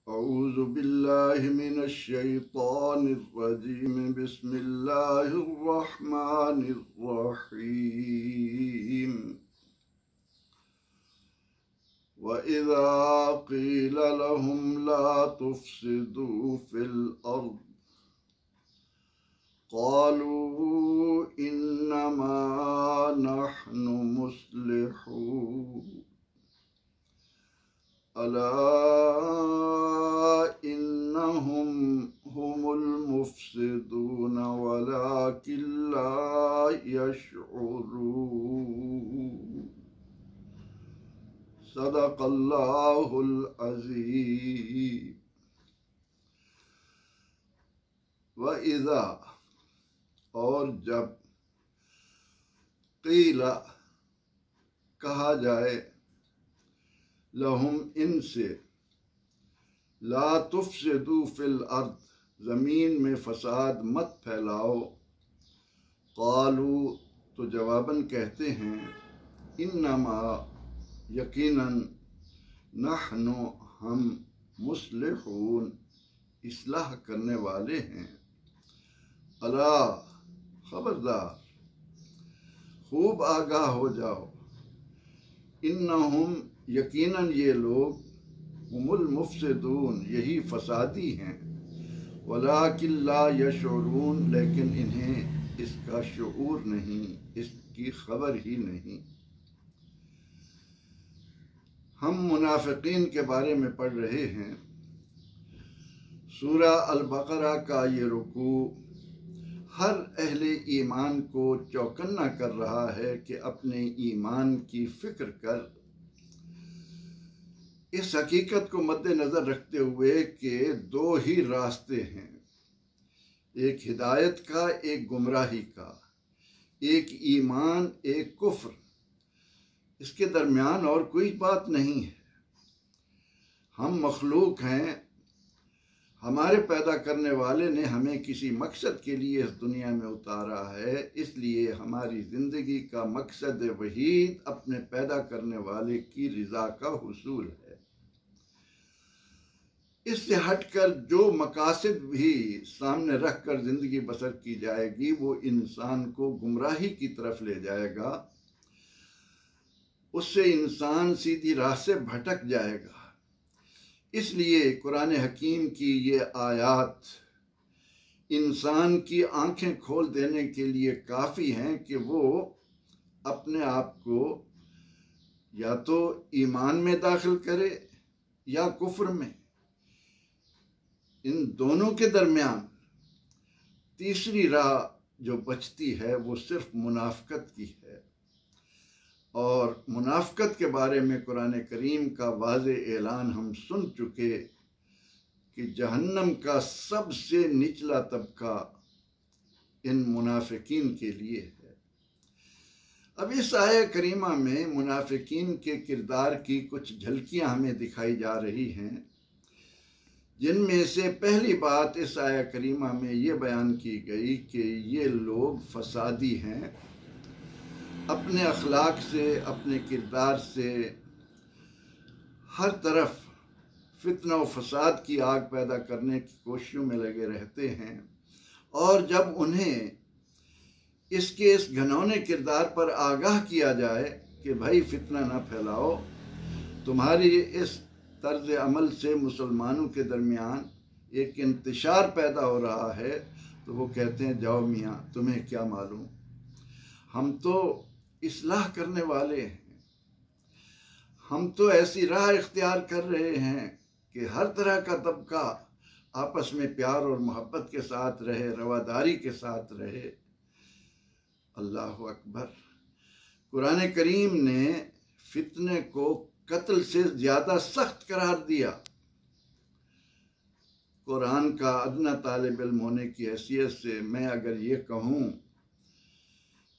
أعوذ بالله من الشيطان الرجيم بسم الله الرحمن الرحيم وإذا قيل لهم لا تفسدوا في الأرض قالوا إنما نحن مصلحون ألا إنهم هم المفسدون ولكن لا يشعرون صدق اللہ العظیم۔ وَإِذَا اور جب قیل کہا جائے لہم ان سے لا تفسدوا فی الارض زمین میں فساد مت پھیلاؤ، قالوا تو جواباً کہتے ہیں انما یقیناً نحن ہم مصلحون اصلاح کرنے والے ہیں، الا خبردار خوب آگاہ ہو جاؤ، انہم یقیناً یہ لوگ ہم المفسدون یہی فسادی ہیں، ولیکن لا یشعرون لیکن انہیں اس کا شعور نہیں، اس کی خبر ہی نہیں۔ ہم منافقین کے بارے میں پڑھ رہے ہیں۔ سورہ البقرہ کا یہ رکوع ہر اہل ایمان کو چوکنا کر رہا ہے کہ اپنے ایمان کی فکر کر، اس حقیقت کو مد نظر رکھتے ہوئے کہ دو ہی راستے ہیں، ایک ہدایت کا ایک گمراہی کا، ایک ایمان ایک کفر، اس کے درمیان اور کوئی بات نہیں ہے۔ ہم مخلوق ہیں، ہمارے پیدا کرنے والے نے ہمیں کسی مقصد کے لیے اس دنیا میں اتارا ہے، اس لیے ہماری زندگی کا مقصد وحید اپنے پیدا کرنے والے کی رضا کا حصول ہے۔ اس سے ہٹ کر جو مقاصد بھی سامنے رکھ کر زندگی بسر کی جائے گی وہ انسان کو گمراہی کی طرف لے جائے گا، اس سے انسان سیدھی راہ سے بھٹک جائے گا۔ اس لیے قرآن حکیم کی یہ آیات انسان کی آنکھیں کھول دینے کے لیے کافی ہیں کہ وہ اپنے آپ کو یا تو ایمان میں داخل کرے یا کفر میں، ان دونوں کے درمیان تیسری راہ جو بچتی ہے وہ صرف منافقت کی ہے، اور منافقت کے بارے میں قرآن کریم کا واضح اعلان ہم سن چکے کہ جہنم کا سب سے نچلا طبقہ ان منافقین کے لیے ہے۔ اب اس آیہ کریمہ میں منافقین کے کردار کی کچھ جھلکیاں ہمیں دکھائی جا رہی ہیں، جن میں سے پہلی بات اس آیہ کریمہ میں یہ بیان کی گئی کہ یہ لوگ فسادی ہیں، اپنے اخلاق سے اپنے کردار سے ہر طرف فتنہ و فساد کی آگ پیدا کرنے کی کوششوں میں لگے رہتے ہیں، اور جب انہیں اس گھنونے کردار پر آگاہ کیا جائے کہ بھائی فتنہ نہ پھیلاؤ، تمہاری اس طرز عمل سے مسلمانوں کے درمیان ایک انتشار پیدا ہو رہا ہے، تو وہ کہتے ہیں جاؤ میاں تمہیں کیا معلوم، ہم تو اصلاح کرنے والے ہیں، ہم تو ایسی راہ اختیار کر رہے ہیں کہ ہر طرح کا طبقہ آپس میں پیار اور محبت کے ساتھ رہے، رواداری کے ساتھ رہے۔ اللہ اکبر! قرآن کریم نے فتنے کو قتل سے زیادہ سخت قرار دیا۔ قرآن کا ادنیٰ طالب علم ہونے کی حیثیت سے میں اگر یہ کہوں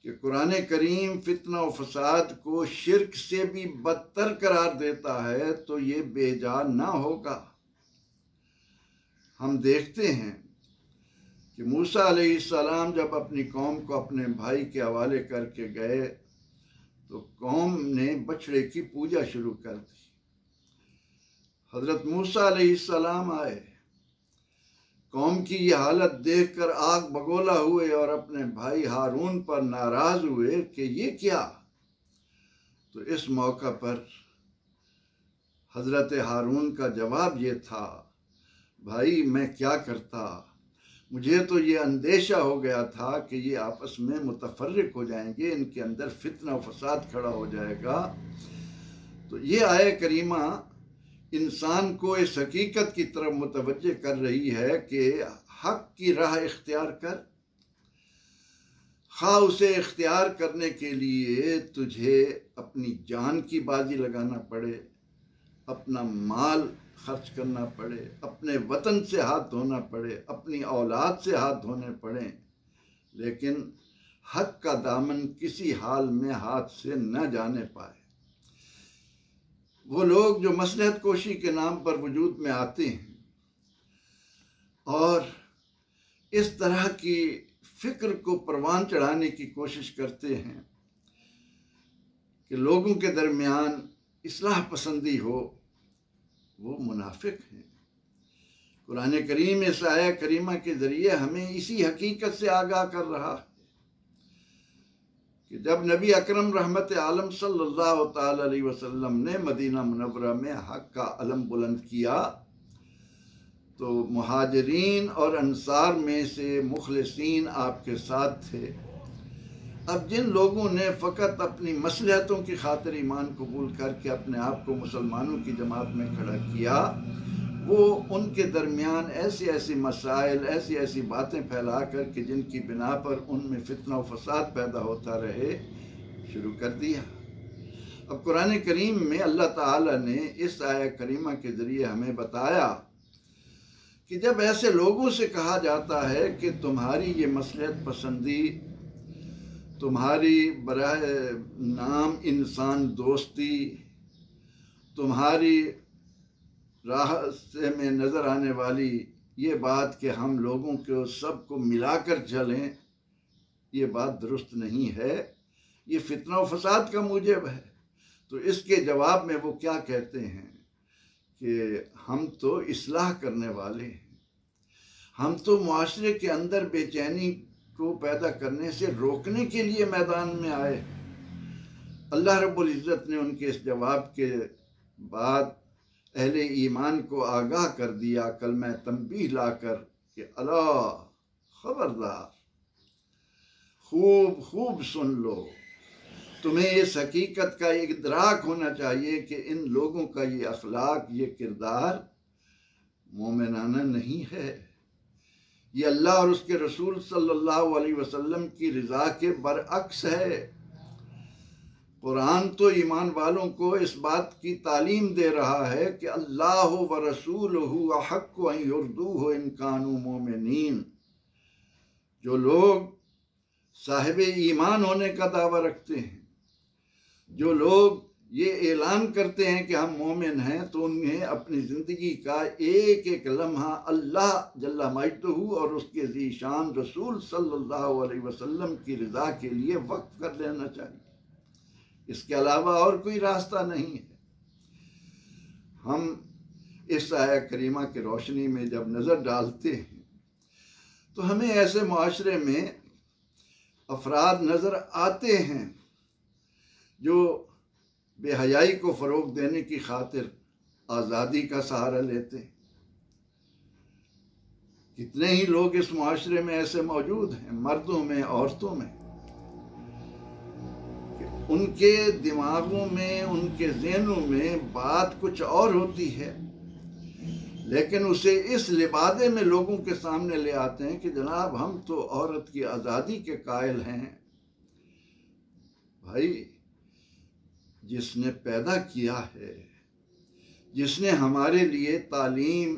کہ قرآن کریم فتنہ و فساد کو شرک سے بھی بدتر قرار دیتا ہے تو یہ بے جا نہ ہوگا۔ ہم دیکھتے ہیں کہ موسیٰ علیہ السلام جب اپنی قوم کو اپنے بھائی کے حوالے کر کے گئے تو قوم نے بچڑے کی پوجا شروع کر دی۔ حضرت موسیٰ علیہ السلام آئے، قوم کی یہ حالت دیکھ کر آگ بگولا ہوئے اور اپنے بھائی ہارون پر ناراض ہوئے کہ یہ کیا؟ تو اس موقع پر حضرت ہارون کا جواب یہ تھا، بھائی میں کیا کرتا، مجھے تو یہ اندیشہ ہو گیا تھا کہ یہ آپس میں متفرق ہو جائیں گے، ان کے اندر فتنہ و فساد کھڑا ہو جائے گا۔ تو یہ آیہ کریمہ انسان کو اس حقیقت کی طرف متوجہ کر رہی ہے کہ حق کی راہ اختیار کر، خواہ اسے اختیار کرنے کے لیے تجھے اپنی جان کی بازی لگانا پڑے، اپنا مال خرچ کرنا پڑے، اپنے وطن سے ہاتھ دھونا پڑے، اپنی اولاد سے ہاتھ دھونے پڑیں، لیکن حق کا دامن کسی حال میں ہاتھ سے نہ جانے پائے۔ وہ لوگ جو مصلحت کوشی کے نام پر وجود میں آتے ہیں اور اس طرح کی فکر کو پروان چڑھانے کی کوشش کرتے ہیں کہ لوگوں کے درمیان اصلاح پسندی ہو، وہ منافق ہیں۔ قرآن کریم اس آیہ کریمہ کے ذریعے ہمیں اسی حقیقت سے آگاہ کر رہا ہے کہ جب نبی اکرم رحمت عالم صلی اللہ تعالی علیہ وسلم نے مدینہ منورہ میں حق کا علم بلند کیا تو مہاجرین اور انصار میں سے مخلصین آپ کے ساتھ تھے۔ اب جن لوگوں نے فقط اپنی مصلحتوں کی خاطر ایمان قبول کر کے اپنے آپ کو مسلمانوں کی جماعت میں کھڑا کیا، وہ ان کے درمیان ایسی مسائل، ایسی باتیں پھیلا کر کہ جن کی بنا پر ان میں فتنہ و فساد پیدا ہوتا رہے شروع کر دیا۔ اب قرآن کریم میں اللہ تعالیٰ نے اس آیہ کریمہ کے ذریعے ہمیں بتایا کہ جب ایسے لوگوں سے کہا جاتا ہے کہ تمہاری یہ مصلحت پسندی، تمہاری براہ نام انسان دوستی، تمہاری راستے میں نظر آنے والی یہ بات کہ ہم لوگوں کو سب کو ملا کر چلیں، یہ بات درست نہیں ہے، یہ فتنہ و فساد کا موجب ہے۔ تو اس کے جواب میں وہ کیا کہتے ہیں کہ ہم تو اصلاح کرنے والے ہیں، ہم تو معاشرے کے اندر بے چینی کو پیدا کرنے سے روکنے کے لیے میدان میں آئے۔ اللہ رب العزت نے ان کے اس جواب کے بعد اہل ایمان کو آگاہ کر دیا کلمہ تنبیہ لا کر کہ اللہ خبردار، خوب سن لو، تمہیں اس حقیقت کا ادراک ہونا چاہیے کہ ان لوگوں کا یہ اخلاق، یہ کردار مومنانہ نہیں ہے، یہ اللہ اور اس کے رسول صلی اللہ علیہ وسلم کی رضا کے برعکس ہے۔ قرآن تو ایمان والوں کو اس بات کی تعلیم دے رہا ہے کہ اللہ و رسولہ احق ان یردوہ ان کانوا مومنین۔ جو لوگ صاحب ایمان ہونے کا دعویٰ رکھتے ہیں، جو لوگ یہ اعلان کرتے ہیں کہ ہم مومن ہیں، تو انہیں اپنی زندگی کا ایک ایک لمحہ اللہ جل مجدہ اور اس کے ذی شان رسول صلی اللہ علیہ وسلم کی رضا کے لیے وقف کر لینا چاہیے۔ اس کے علاوہ اور کوئی راستہ نہیں ہے۔ ہم اس آیہ کریمہ کی روشنی میں جب نظر ڈالتے ہیں تو ہمیں ایسے معاشرے میں افراد نظر آتے ہیں جو بے حیائی کو فروغ دینے کی خاطر آزادی کا سہارا لیتے ہیں۔ کتنے ہی لوگ اس معاشرے میں ایسے موجود ہیں، مردوں میں، عورتوں میں، کہ ان کے دماغوں میں، ان کے ذہنوں میں بات کچھ اور ہوتی ہے، لیکن اسے اس لبادے میں لوگوں کے سامنے لے آتے ہیں کہ جناب ہم تو عورت کی آزادی کے قائل ہیں۔ بھائی، جس نے پیدا کیا ہے، جس نے ہمارے لیے تعلیم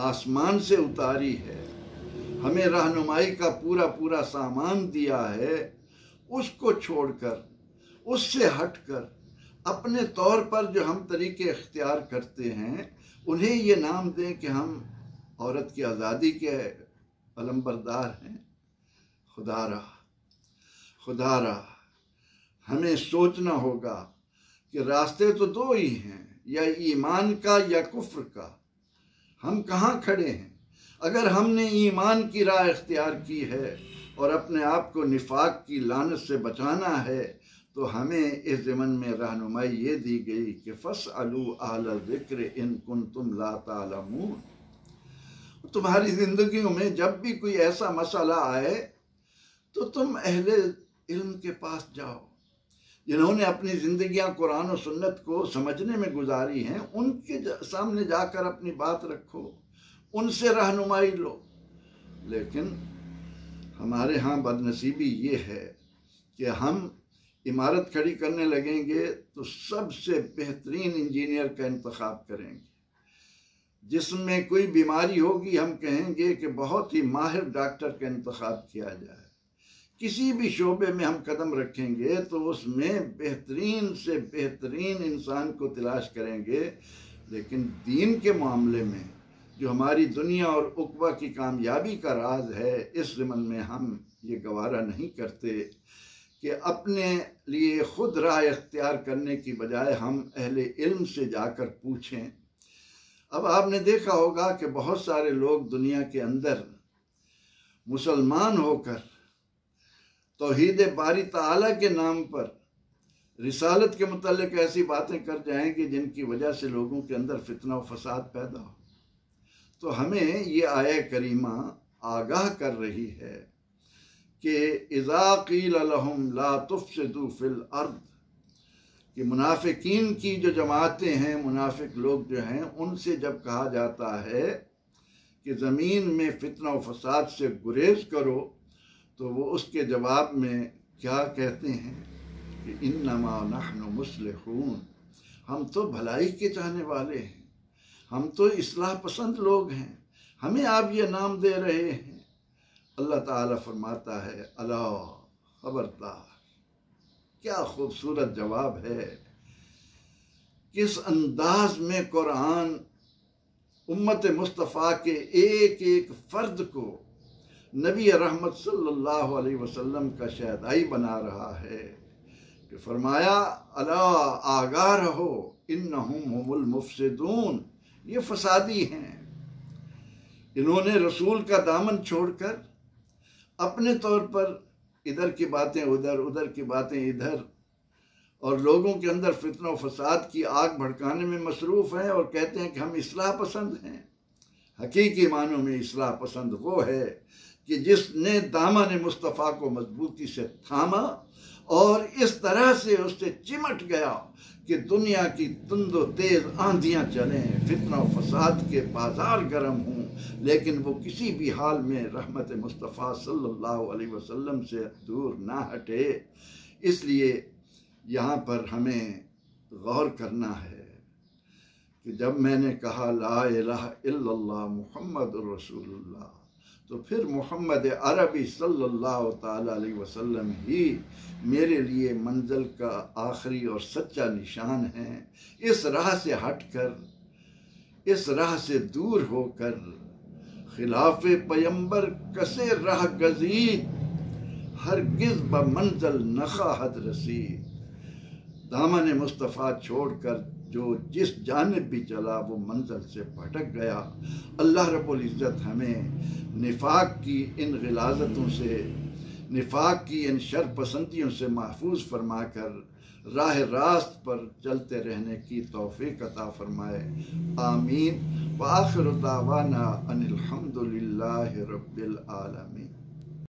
آسمان سے اتاری ہے، ہمیں رہنمائی کا پورا سامان دیا ہے، اس کو چھوڑ کر، اس سے ہٹ کر اپنے طور پر جو ہم طریقے اختیار کرتے ہیں، انہیں یہ نام دیں کہ ہم عورت کی آزادی کے علمبردار ہیں۔ خدا را ہمیں سوچنا ہوگا کہ راستے تو دو ہی ہیں، یا ایمان کا یا کفر کا؟ ہم کہاں کھڑے ہیں؟ اگر ہم نے ایمان کی راہ اختیار کی ہے اور اپنے آپ کو نفاق کی لعنت سے بچانا ہے تو ہمیں اس ضمن میں رہنمائی یہ دی گئی کہ فَاسْأَلُوا أَهْلَ الذِّكْرِ إِن كُنتُمْ لَا تَعْلَمُونَ۔ تمہاری زندگیوں میں جب بھی کوئی ایسا مسئلہ آئے تو تم اہل علم کے پاس جاؤ، جنہوں نے اپنی زندگیاں قرآن و سنت کو سمجھنے میں گزاری ہیں، ان کے سامنے جا کر اپنی بات رکھو، ان سے رہنمائی لو۔ لیکن ہمارے ہاں بدنصیبی یہ ہے کہ ہم عمارت کھڑی کرنے لگیں گے تو سب سے بہترین انجینئر کا انتخاب کریں گے، جس میں کوئی بیماری ہوگی ہم کہیں گے کہ بہت ہی ماہر ڈاکٹر کا انتخاب کیا جائے۔ کسی بھی شعبے میں ہم قدم رکھیں گے تو اس میں بہترین سے بہترین انسان کو تلاش کریں گے، لیکن دین کے معاملے میں جو ہماری دنیا اور عقبہ کی کامیابی کا راز ہے، اس ضمن میں ہم یہ گوارا نہیں کرتے کہ اپنے لیے خود راہ اختیار کرنے کی بجائے ہم اہل علم سے جا کر پوچھیں۔ اب آپ نے دیکھا ہوگا کہ بہت سارے لوگ دنیا کے اندر مسلمان ہو کر توحید باری تعالیٰ کے نام پر رسالت کے متعلق ایسی باتیں کر جائیں گے جن کی وجہ سے لوگوں کے اندر فتنہ و فساد پیدا ہو۔ تو ہمیں یہ آیہ کریمہ آگاہ کر رہی ہے کہ اذا قیل لہم لا تفسدوا فی الارض، کہ منافقین کی جو جماعتیں ہیں، منافق لوگ جو ہیں، ان سے جب کہا جاتا ہے کہ زمین میں فتنہ و فساد سے گریز کرو تو وہ اس کے جواب میں کیا کہتے ہیں کہ انما نحن مصلحون، ہم تو بھلائی کے چاہنے والے ہیں، ہم تو اصلاح پسند لوگ ہیں، ہمیں آپ یہ نام دے رہے ہیں۔ اللہ تعالیٰ فرماتا ہے الا خبردار، کیا خوبصورت جواب ہے، کس انداز میں قرآن امت مصطفیٰ کے ایک ایک فرد کو نبی رحمت صلی اللہ علیہ وسلم کا شہدائی بنا رہا ہے کہ فرمایا الا آگاہ رہو انہم هم المفسدون، یہ فسادی ہیں، انہوں نے رسول کا دامن چھوڑ کر اپنے طور پر ادھر کی باتیں ادھر، ادھر کی باتیں ادھر، اور لوگوں کے اندر فتنہ و فساد کی آگ بھڑکانے میں مصروف ہیں اور کہتے ہیں کہ ہم اصلاح پسند ہیں۔ حقیقی معنوں میں اصلاح پسند وہ ہے کہ جس نے دامن مصطفیٰ کو مضبوطی سے تھاما اور اس طرح سے اس سے چمٹ گیا کہ دنیا کی تند و تیز آندھیاں چلیں، فتنہ و فساد کے بازار گرم ہوں، لیکن وہ کسی بھی حال میں رحمت مصطفیٰ صلی اللہ علیہ وسلم سے دور نہ ہٹے۔ اس لیے یہاں پر ہمیں غور کرنا ہے کہ جب میں نے کہا لا الہ الا اللہ محمد رسول اللہ، تو پھر محمد عربی صلی اللہ تعالیٰ علیہ وسلم ہی میرے لیے منزل کا آخری اور سچا نشان ہے۔ اس راہ سے ہٹ کر، اس راہ سے دور ہو کر خلاف پیمبر کسے راہ گزید، ہرگز بمنزل نخواہد رسید۔ دامن مصطفیٰ چھوڑ کر جو جس جانب بھی چلا وہ منزل سے بھٹک گیا۔ اللہ رب العزت ہمیں نفاق کی ان غلاظتوں سے، نفاق کی ان شر پسندیوں سے محفوظ فرما کر راہ راست پر چلتے رہنے کی توفیق عطا فرمائے، آمین۔ وآخر دعوانا ان الحمد للہ رب العالمین۔